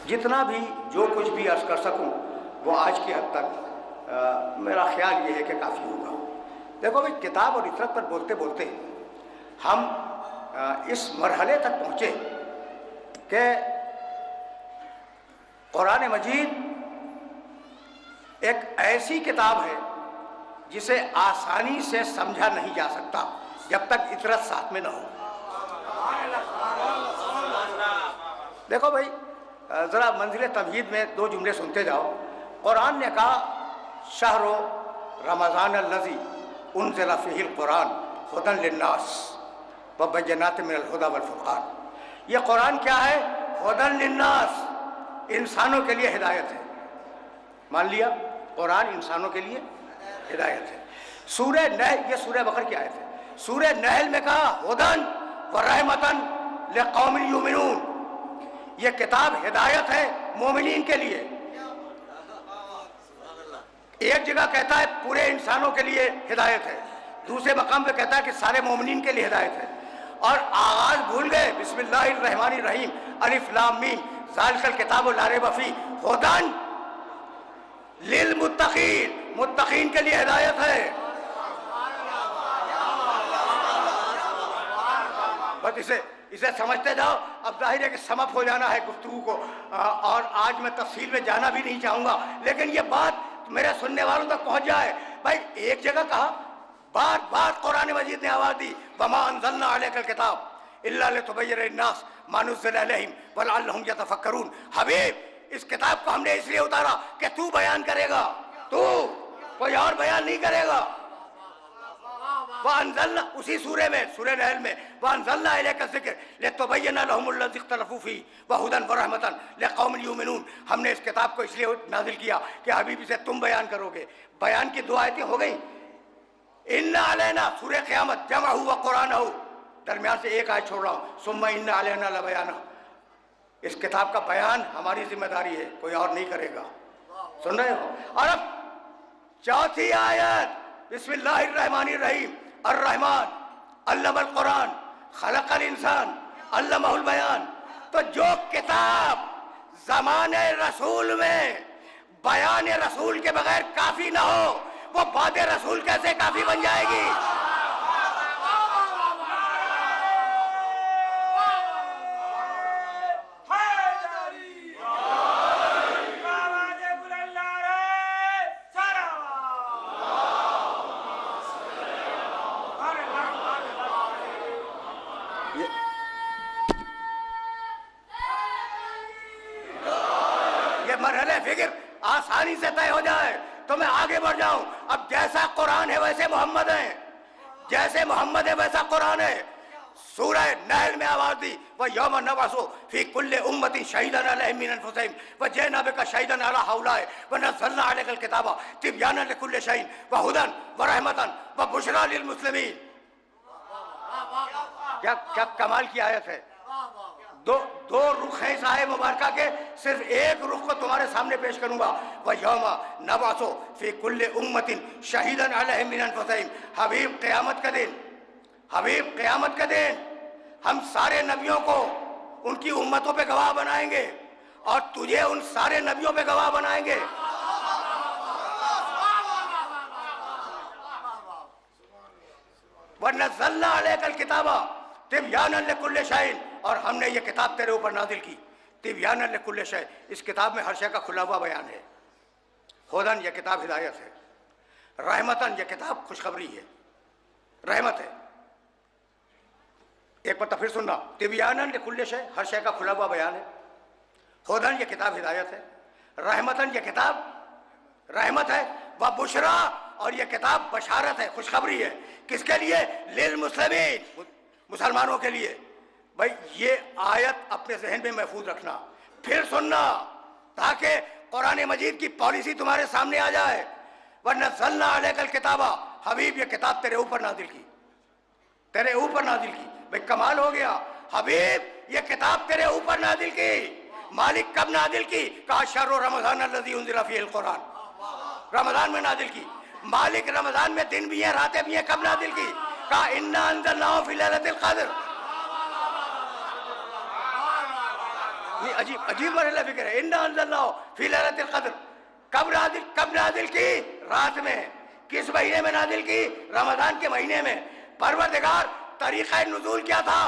जितना भी जो कुछ भी अर्ज कर सकूं वो आज की हद तक मेरा ख्याल ये है कि काफ़ी होगा। देखो भाई, किताब और इतरत पर बोलते बोलते हम इस मरहले तक पहुँचे कि कुरान मजीद एक ऐसी किताब है जिसे आसानी से समझा नहीं जा सकता जब तक इतरत साथ में न हो। देखो भाई, ज़रा मंजिल तमहीद में दो जुमले सुनते जाओ। कुरान ने कहा शहरो रमज़ान अल्लज़ी उन्ज़िला फ़ीहिल कुरान हुदन लिन्नास व बय्यनात मिनल हुदा वल फ़ुरक़ान। ये कुरान क्या है? हुदन लिन्नास, इंसानों के लिए हिदायत है। मान लिया, कुरान इंसानों के लिए हिदायत है। सूरह नहल, ये सूरह बकर की आयत है। सूरह नहल में कहा हुदन व रहमतन लिक़ौमिन युमिनून, ये किताब हिदायत है मोमिनीन के लिए। एक जगह कहता है पूरे इंसानों के लिए हिदायत है, दूसरे मकाम पे कहता है कि सारे मोमिनीन के लिए हिदायत है। और आगाज भूल गए, बिस्मिल्लाहिर्रहमानिर्रहीम अलिफ लाम मीम ज़ालिकल किताबु ला रैब फ़ीह हुदन लिल मुत्तकीन, मुत्तकीन के लिए हिदायत है। बस इसे समझते जाओ। अब जाहिर है कि समप हो जाना है गुफ्तगू को, और आज मैं तफसील में जाना भी नहीं चाहूँगा, लेकिन ये बात मेरे सुनने वालों तक पहुँच जाए। भाई, एक जगह कहा, बार बार कुरान मजीद ने आवाज़ दी वमा अंज़लना अलैकल किताब इल्ला लितुबय्यिना लिन्नास मा नुज़्ज़िला इलैहिम व लअल्लहुम यतफ़क्करून। हबीब, इस किताब को हमने इसलिए उतारा कि तू बयान करेगा, तू, कोई और बयान नहीं करेगा। वअंज़लना, उसी सूरे में, सूरह नहल में, वअंज़लना इलैका ज़िक्र लितुबय्यिना लहुमुल्लज़ी इख्तलफ़ू फ़ीह व हुदन व रहमतन लिक़ौमिन युमिनून। हमने इस किताब को इसलिए नाज़िल किया कि हबीब इसे तुम बयान करोगे। बयान की दो आयतें हो गई। इन्ना अलैना, सूरह क़यामत, जमअहू व क़ुरानहू, दरमियान से एक आयत छोड़ रहा हूँ, सुम्मा इन्ना अलैना लबयाना। इस किताब का बयान हमारी जिम्मेदारी है, कोई और नहीं करेगा। सुन रहे हो? और अब चौथी आयत, बिस्मिल्लाहिर्रहमानिर्रहीम अर्रहमान अल्लमल कुरान खलक़ल इंसान अल्लमहुल बयान। तो जो किताब ज़माने रसूल में बयान रसूल के बगैर काफ़ी ना हो, वो बाद रसूल कैसे काफ़ी बन जाएगी? मरहले फिक्र आसानी से तय हो जाए तो मैं आगे बढ़ जाऊं। अब जैसा कुरान है वैसे मोहम्मद है, जैसे मोहम्मद है वैसा कुरान है। सूरह नहल में आवाज दी व यौम नबअसु फी कुल्ली उम्मतिन शहीदन अलैहिम मिन अनफुसिहिम व जिअना बिका शहीदन अला हाउलाए व नज़्ज़लना अलैकल किताबा तिबयानन लिकुल्ली शैइन व हुदन व रहमतन व बुशरा लिल मुस्लिमीन। क्या क्या कमाल की आयत है। दो रुख हैं इस आयत मुबारका के, सिर्फ एक रुख को तुम्हारे सामने पेश करूंगा। व यौमा नबअसु फी कुल्ली उम्मतिन शहीदन अलैहिम मिन अनफुसिहिम। हबीब क़यामत का दिन, हबीब क़यामत का दिन हम सारे नबियों को उनकी उम्मतों पे गवाह बनाएंगे और तुझे उन सारे नबियों पे गवाह बनाएंगे। व नज़्ज़लना अलैकल किताबा तिबयानन लिकुल्ली शैइन, और हमने ये किताब तेरे ऊपर नाजिल की तिबयानन लिकुल्ली शै। इस किताब में हर शय का खुला हुआ बयान है। हुदन, ये किताब हिदायत है। रहमतन, ये किताब खुशखबरी है, रहमत है। एक बार फिर सुनना, तिबयानन लिकुल्ली शै, हर शय का खुला हुआ बयान है। हुदन, ये किताब हिदायत है। रहमतन, ये किताब रहमत है। व बुशरा, और ये किताब बशारत है, खुशखबरी है। किसके लिए? लिल मुस्लिमीन, मुसलमानों के लिए। भाई, ये आयत अपने जहन में महफूज रखना, फिर सुनना, ताकि कुरान मजीद की पॉलिसी तुम्हारे सामने आ जाए। व नज़्ज़लना अलैकल किताबा, हबीब, ये किताब तेरे ऊपर नाजिल की, तेरे ऊपर नाजिल की। भाई, कमाल हो गया। हबीब, ये किताब तेरे ऊपर नाजिल की। मालिक कब नाजिल की? कहा शहर रमज़ान अल्लज़ी उन्ज़िला फ़ीहिल कुरान, रमज़ान में नाजिल की। मालिक रमज़ान में दिन भी हैं रातें भी हैं, कब नाजिल की? कहा इन्ना अंज़लनाहु फ़ी लैलतिल क़द्र। ये अजीब अजीब मरहला फिक्र है। इन्ना अंज़लनाहु फी लैलतिल क़द्र, कब नाजिल की? रात में। किस महीने में नाजिल की? रमजान के महीने में। परवरदिगार तरीक़ा नुज़ूल क्या था?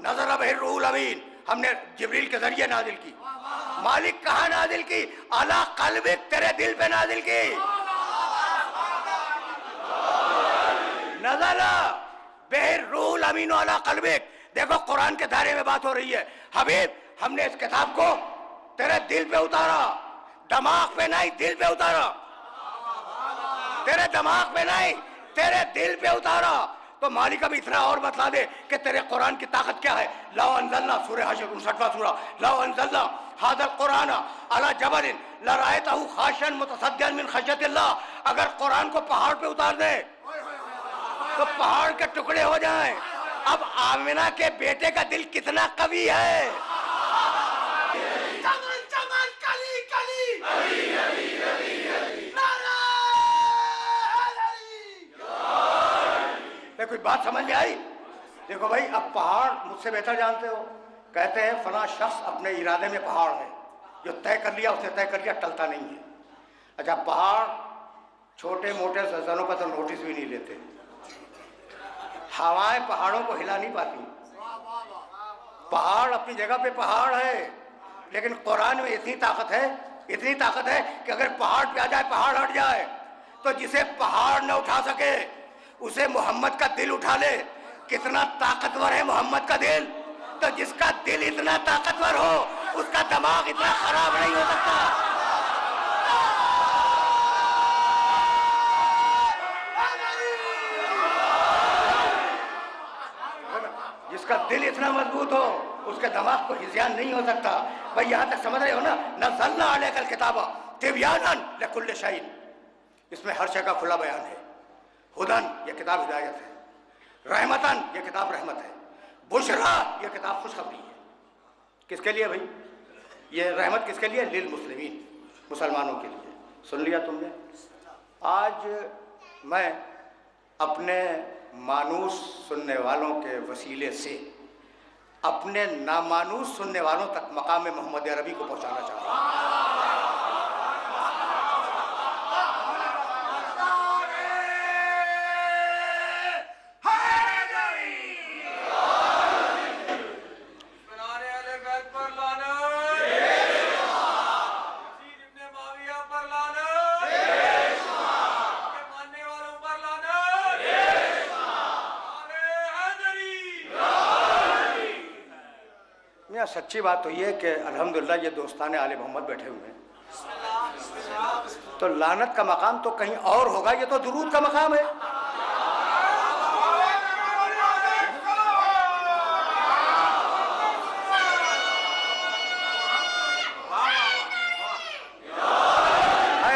नज़र बिही रूहुल अमीन, हमने जिब्रील के जरिए नाजिल की। मालिक कहाँ नाजिल की? अला क़ल्बिक, तेरे दिल पे नाजिल की। नज़ला बिही रूहुल अमीन अला क़ल्बिक। देखो कुरान के दायरे में बात हो रही है। हबीब, हमने इस किताब को तेरे दिल पे उतारा, दिमाग पे नहीं, दिल पे उतारा। तेरे दिमाग पे नहीं, तेरे दिल पे उतारा। तो मालिक अब इतना और बतला दे कि तेरे कुरान की ताकत क्या है। लौ अंज़लना, सूरह हश्र 59वां सूरा, लौ अंज़लना हाज़ल कुरान अला जबलिन लरायतहु खाशिअन मुतसद्दिअन मिन खश्यतिल्लाह। अगर कुरान को पहाड़ पे उतार दे तो पहाड़ के टुकड़े हो जाएं। अब आमिना के बेटे का दिल कितना कवी है। चमन चमन कली कली कोई बात समझ में आई? देखो भाई, अब पहाड़ मुझसे बेहतर जानते हो। कहते हैं फला शख्स अपने इरादे में पहाड़ है, जो तय कर लिया उसने तय कर लिया, टलता नहीं है। अच्छा, पहाड़ छोटे मोटे ज़लज़लों का तो नोटिस भी नहीं लेते। हवाएं पहाड़ों को हिला नहीं पाती। पहाड़ अपनी जगह पे पहाड़ है, लेकिन कुरान में इतनी ताकत है, इतनी ताकत है कि अगर पहाड़ पे आ जाए, पहाड़ हट जाए, तो जिसे पहाड़ न उठा सके उसे मोहम्मद का दिल उठा ले। कितना ताकतवर है मोहम्मद का दिल। तो जिसका दिल इतना ताकतवर हो, उसका दिमाग इतना खराब नहीं हो सकता। जिसका दिल इतना मजबूत हो, उसके दिमाग को हिज़यान नहीं हो सकता। भाई यहाँ तक समझ रहे हो ना? नज़्ज़लना अलैकल किताबा तिबयानन लिकुल्लि शैइन, इसमें हर शय का खुला बयान है। हुदन, ये किताब हिदायत है। रहमतन, ये किताब रहमत है। बुशरा, ये किताब खुशखबरी है। किसके लिए भाई? ये रहमत किसके लिए? लिल मुस्लिमीन, मुसलमानों के लिए। सुन लिया तुमने? आज मैं अपने मानूस सुनने वालों के वसीले से अपने नामानूस सुनने वालों तक मकाम मोहम्मद अरबी को पहुंचाना चाहता हूँ। सच्ची बात तो ये है कि अल्हम्दुलिल्लाह ये दोस्तान आले मोहम्मद बैठे हुए हैं, तो लानत का मकाम तो कहीं और होगा, ये तो दुरूद का मकाम है।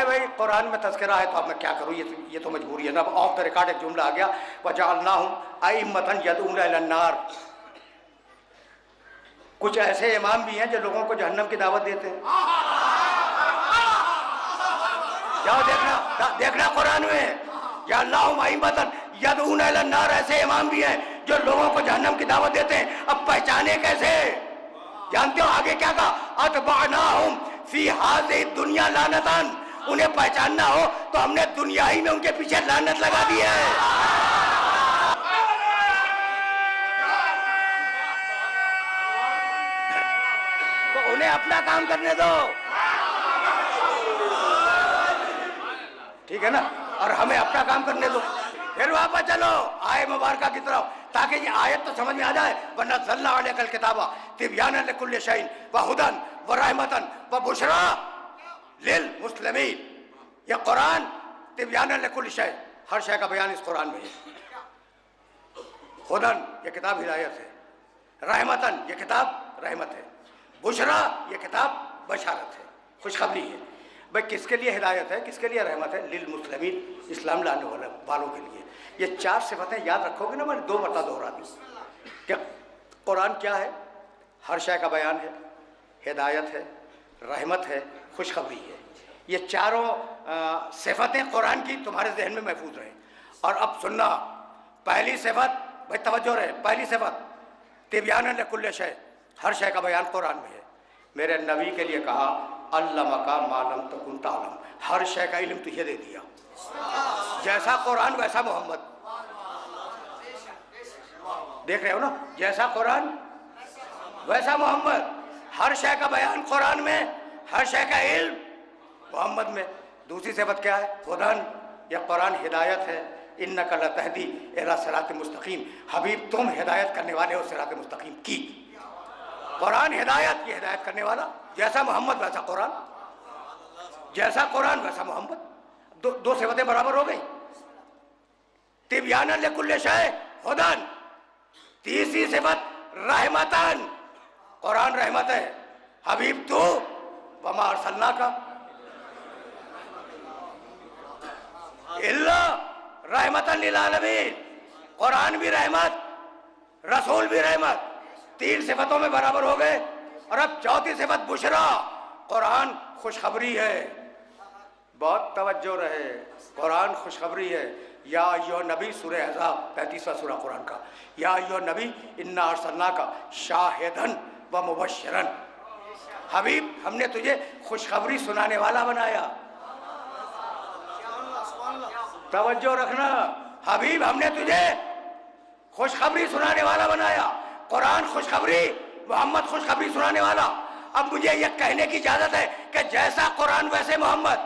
भाई कुरान में तज़किरा है तो अब मैं क्या करूँ, ये तो मजबूरी है ना। अब ऑफ द रिकॉर्ड एक जुमला आ गया, वजअलनाहुम अइम्मतन यदऊना इलन नार। कुछ ऐसे इमाम भी हैं जो लोगों को जहन्नम की दावत देते हैं। जाओ देखना कुरान में, या अल्लाहुम अइम्मतन यदऊना इलन नार, ऐसे इमाम भी हैं जो लोगों को जहन्नम की दावत देते हैं। अब पहचाने कैसे? जानते हो आगे क्या कहा? अतबअनाहुम फी हाज़िहि दुनिया लानतन। उन्हें पहचानना हो तो हमने दुनिया ही में उनके पीछे लानत लगा दी है। उन्हें अपना काम करने दो, ठीक है ना, और हमें अपना काम करने दो। फिर वापस चलो आए मुबारका की तरफ, ताकि ये आयत तो समझ में आ जाए। वरना नज़्ज़लना अलैकल किताबा तिबयानन लिकुल्लि शैइन व हुदन व रहमतन व बुशरा लिल मुस्लिमीन। ये कुरान तिबयानन लिकुल्लि शै, हर शय का बयान इस कुरान में है। हुदन, ये किताब हिदायत है। रहमतन, ये किताब रहमत है। बुशरा, ये किताब बशारत है, खुशखबरी है। भाई किसके लिए हिदायत है, किसके लिए रहमत है? लिल मुस्लिमीन, इस्लाम लाने वालों के लिए। ये चार सिफतें याद रखोगे ना, मैंने 2 मरतबा दोहरा दी। क्या कुरान क्या है? हर शय का बयान है, हिदायत है, रहमत है, खुशखबरी है। ये चारों सिफतें कुरान की तुम्हारे जहन में महफूज रहें। और अब सुनना, पहली सिफत, भाई तवज्जो रहे, पहली सिफत तिबयानन लिकुल्लि शै, हर शय का बयान कुरान में है। मेरे नबी के लिए कहा अल्लमा का मालम तो कुन तालम, हर शय का इल्म तुझे दे दिया। जैसा कुरान वैसा मोहम्मद। देख रहे हो ना, जैसा कुरान वैसा मोहम्मद। हर शय का बयान कुरान में, हर शय का इल्म मोहम्मद में। दूसरी सिफत क्या है? हुदन, यह कुरान हिदायत है। इन्नका लतहदी इला सिरात मुस्तकीम, हबीब तुम हिदायत करने वाले हो सिरात मुस्तकीम की। कुरान हिदायत की, हिदायत करने वाला। जैसा मोहम्मद वैसा कुरान, जैसा कुरान वैसा मोहम्मद। दो सिफतें बराबर हो गई। तिबयानन लिकुल्लि शै हुदन। तीसरी सिफत रहमतन, कुरान रहमत है। हबीब तू वमा अरसलनाका इल्ला रहमतन लिल आलमीन। कुरान भी रहमत, रसूल भी रहमत। तीन सिफतों में बराबर हो गए। और अब चौथी सिफत बुशरा, कुरान खुशखबरी है। बहुत तवज्जो रहे, कुरान खुशखबरी है। या अय्युहन नबी, सूरह अहज़ाब 35वां सूरा कुरान का। या अय्युहन नबी इन्ना अरसलनाका शाहिदन व मुबश्शिरन। हबीब हमने तुझे खुशखबरी सुनाने वाला बनाया। तवज्जो रखना, हबीब हमने तुझे खुशखबरी सुनाने वाला बनाया। कुरान खुशखबरी, मोहम्मद खुशखबरी सुनाने वाला। अब मुझे यह कहने की इजाजत है कि जैसा कुरान वैसे मोहम्मद,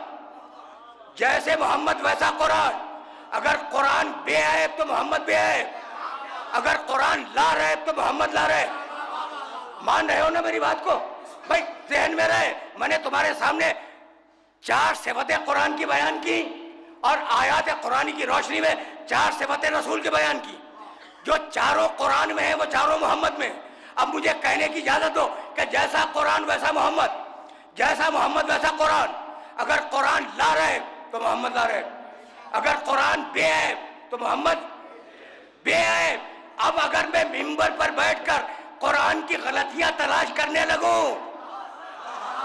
जैसे मोहम्मद वैसा कुरान। अगर कुरान बेअयब तो मोहम्मद बेअयब, अगर कुरान ला रहे तो मोहम्मद ला रहे। मान रहे हो ना मेरी बात को भाई? जहन में रहे, मैंने तुम्हारे सामने 4 सिफतें कुरान की बयान की और आयात कुरानी की रोशनी में 4 सिफतें रसूल के बयान की। जो चारों कुरान में है वो चारों मोहम्मद में। अब मुझे कहने की इजाजत दो कि जैसा कुरान वैसा मोहम्मद, जैसा मोहम्मद वैसा कुरान। अगर कुरान ला रहे तो मोहम्मद ला रहे, अगर कुरान बेअयब तो मोहम्मद बेअयब। अब अगर मैं मिंबर पर बैठकर कुरान की गलतियां तलाश करने लगूं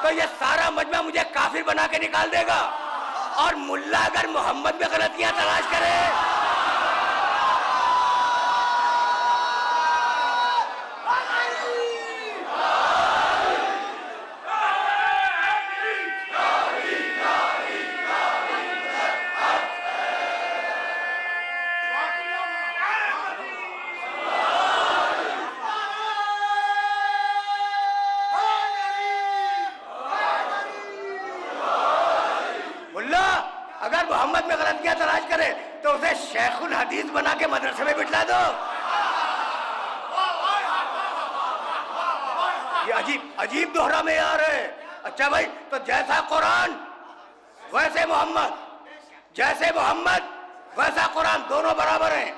तो ये सारा मजमा मुझे काफिर बना के निकाल देगा। और मुल्ला अगर मोहम्मद में गलतियां तलाश करे मोहम्मद में गलतियां तलाश करे तो उसे शेखुल हदीस बना के मदरसे में बिठला दो। ये अजीब अजीब दोहरा में आ रहे। अच्छा भाई, तो जैसा कुरान वैसे मोहम्मद, जैसे मोहम्मद वैसा कुरान, दोनों बराबर हैं।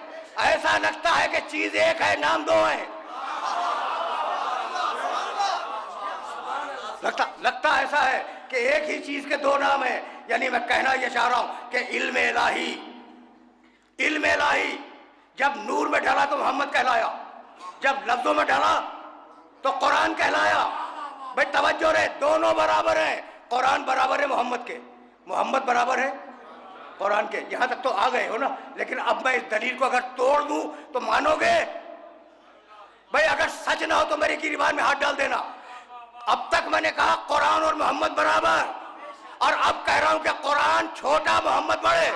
ऐसा लगता है कि चीज एक है, नाम दो है। लगता ऐसा है कि एक ही चीज के दो नाम है। यानी मैं कहना यह चाह रहा हूं कि इल्म इलाही, इल्म इलाही जब नूर में ढला तो मोहम्मद कहलाया, जब लफ्जों में ढला तो कुरान कहलाया। भाई तवज्जो रहे, दोनों बराबर हैं। कुरान बराबर है मोहम्मद के, मोहम्मद बराबर है कुरान के। यहां तक तो आ गए हो ना। लेकिन अब मैं इस दलील को अगर तोड़ दूं तो मानोगे? भाई अगर सच ना हो तो मेरी गिरबान में हाथ डाल देना। अब तक मैंने कहा कुरान और मोहम्मद बराबर, और अब कह रहा हूं कि कुरान छोटा मोहम्मद बड़े।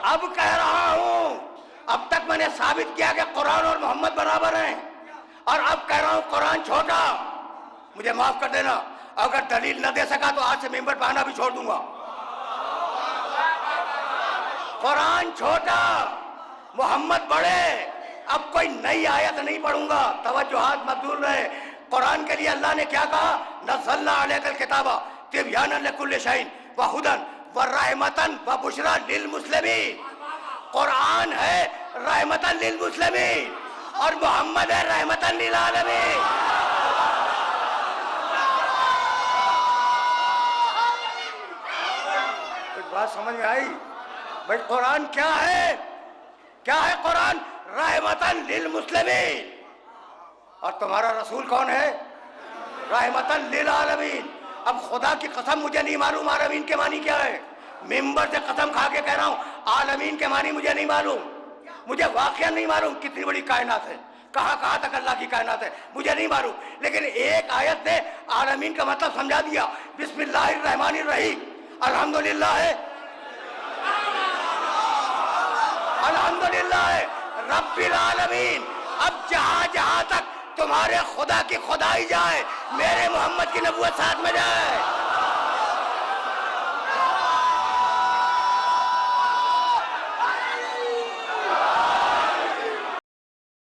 अब कह रहा हूं, अब तक मैंने साबित किया कि कुरान और मोहम्मद बराबर हैं, और अब कह रहा हूं कुरान छोटा। मुझे माफ कर देना, अगर दलील न दे सका तो आज से मेंबर पर आना भी छोड़ दूंगा। कुरान छोटा, मोहम्मद बड़े। अब कोई नई आयत नहीं पढ़ूंगा, तवज्जुहात मबदूल रहे। कुरान के लिए अल्लाह ने क्या कहा? नज़्ज़लना अलैकल किताबा तिबयानन लिकुल्लि शैइन व हुदन व रहमतन व बुशरा लिल मुस्लिमीन। कुरान है रहमतन लिल मुस्लिमीन और मोहम्मद है रहमतन लिल आलमीन। बात समझ में आई? भाई कुरान क्या है? क्या है कुरान? रहमतन लिल मुस्लिमीन। और तुम्हारा रसूल कौन है? रहमतन लिल आलमीन। अब खुदा की कसम मुझे नहीं मालूम आलमीन के मानी क्या है। मिंबर से कसम खा के कह रहा हूँ, आलमीन के मानी मुझे नहीं मालूम। मुझे वाकया नहीं मालूम कितनी बड़ी कायनात है, कहाँ कहाँ तक अल्लाह की कायनात है, मुझे नहीं मालूम। लेकिन एक आयत ने आलमीन का मतलब समझा दिया, बिस्मिल्लाहिर्रहमानिर्रहीम, अल्हम्दुलिल्लाह अल्हम्दुलिल्लाह रब्बिल आलमीन। अब जहाँ जहाँ तक तुम्हारे खुदा की खुदाई जाए, मेरे मोहम्मद की नबूवत साथ में जाए।